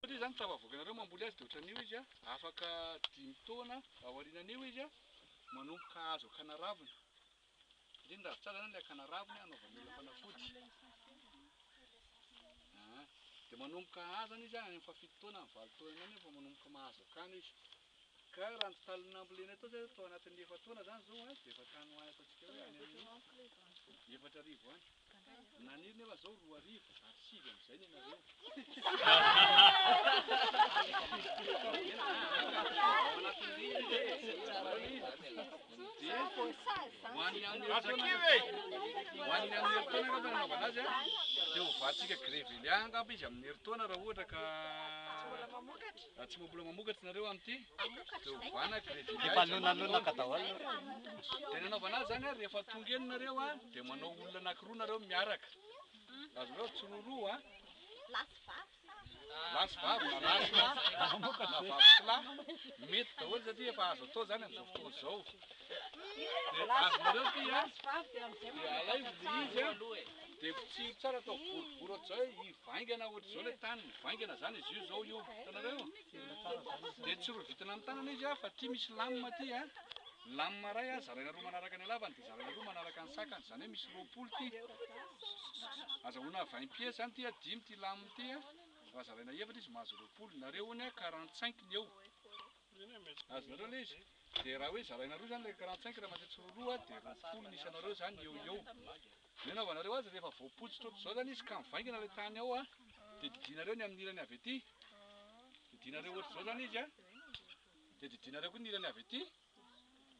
Izy zany tafavoakanareo mamboly azy dia ohatran'io izy afaka 5 taona aorianan'io izy manomboka azo akana ravina. Indrindra tsara zany ilay akana ravina anaovan'olona fanafody. Dia manomboka azo zany izy any amin'ny fafito taona amin'ny 20 taona any efa manomboka mahazo akana izy. Ka raha ny talin'ambo lena atao zay atao anatin'ny 4 taona zany zao dia efa tany hoany ataontsika hoe any amin'ny 4 arivo any. Naniry nefa zao 2 arivo ary 5 amin'izay nenareo. Hoaniny amin'ny herintaona angamba nanaovana azy dia hovatsika grevely angamba izy amin'ny herintaona raha ohatra ka tsy mambola mamokatra nareo amin'ity dia hovana grevely dia nanaovana azy zany rehefa tonga eny nareo dia manao olona anankiroa nareo miaraka. Azonareo tsororoa lasy vavy na lasy na vavy sy lahy mety daholo satria efa azo atao zany amin'izao fotoana izao. Dia azonareo ty dia alaivo le izy dia pitsiro tsara atao boribory ohatr'izao hivaingana ohatr'izao ilay tany mivaingana zany izy io zao io hitanareo. Dia tsy rovitina amin'ny tanana izy fa ty misy lamina ty lamina ray zaraina roa manaraka ny halavany dia zaraina roa manaraka ny sakany, zany hoe misy 20 ty. Azahoana 20 pieds zany ty 5 ty lamina ty fa zaraina efatra izy mahazo 20. Nareo hony 45 ny eo. Azonareo le izy. Dia raha hoe zaraina roa zany le 45 raha mandeha tsororoa dia 20 nisy anareo zany eo eo. Ny anaovanareo azy rehefa voapotsitra ohatr'izao zany izy ka mivaingana ilay tany ao dia didinareo ny amin'ny ilany avy aty. Didinareo ohatr'izao zany izy dia didinareo koa ny ilany avy aty.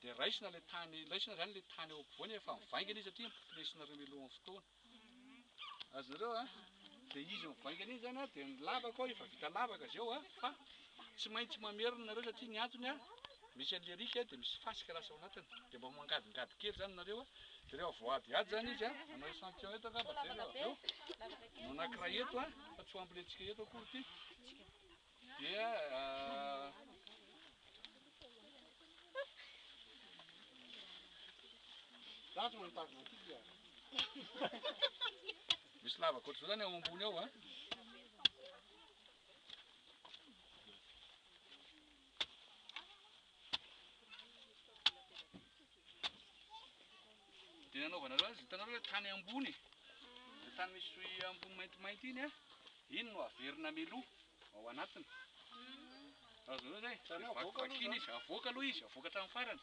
Dia raisina ilay tany, raisina zany ilay tany eo ampovoany efa mivaingana izy satria mpiresinareo mialohan'ny fotoana. Azonareo dia izy mivaingana iny zany dia ny lavaka efa vita lavaka izy eo fa tsy maintsy mamerina nareo satria ny antony misy an'lerika dia misy fasika lasa ao anatiny. Dia mba mangadingady kely zany nareo dia rehefa voadiady zany izy manao échantillon eto angamba zay rehefa avy eo no anankiray eto fa tsy ho ambolentsika eto akory ty dia misy lavaka ohatr'izao zany ao ambony ao dia nanaovanareo azy hitanareo ilay tany ambony, ilay tany misy ambony maintimainty iny iny no averina meloa ao anatiny. Azonareo zay vakivakina izy avoaka aloha izy avoaka hatramin'ny farany.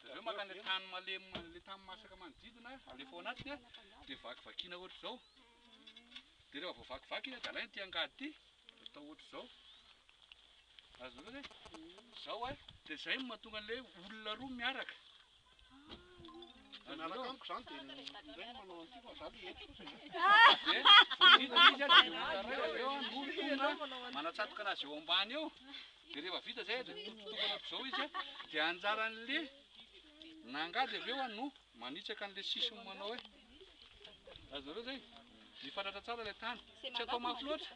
Dia avy eo maka ilay tany malemy ilay tany masaka manodidina alefa ao anatiny dia vakivakina ohatr'izao. Dia rehefa voavakivaky iny dia alaina ty angady ty atao ohatr'izao. Azonareo zay izao dia zay no mahatonga an'ilay olona roa miaraka. Miaraka amiko zany dia indray manao an'ity fa zaho eto fotsiny. Manatsatoka anazy eo ambany eo dia rehefa vita zay dia tototokana ohatr'izao izy dia anjaran'le nangady avy eo no manitsaka an'ilay sisiny manao azonareo zay mifantatra tsara ilay tany. Tsy atao mafy loatra,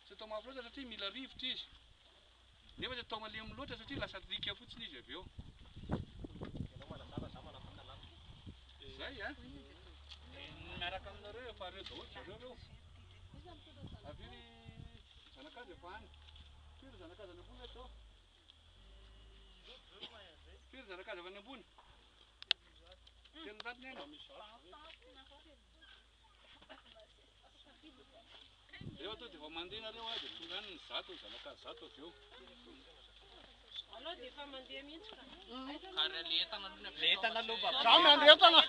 tsy atao mafy loatra satria mila rivotra izy. Nefa tsy atao malemy loatra satria lasa rika fotsiny izy avy eo. Zay miaraka aminareo efa reo daholo zareo reo. Avery zanak'azy efa any. Firy zanak'azy any ambony eto? Firy zanak'azy avy any ambony? Telo ratony any. Rehefa tonga dia efa mandeha nareo dia tonga any ny zato ny zanak'azy zato avy eo. Alô dia efa mandeha mihitsy ka. Kare le entana aloha. Le entana aloha. Za mandeha entana.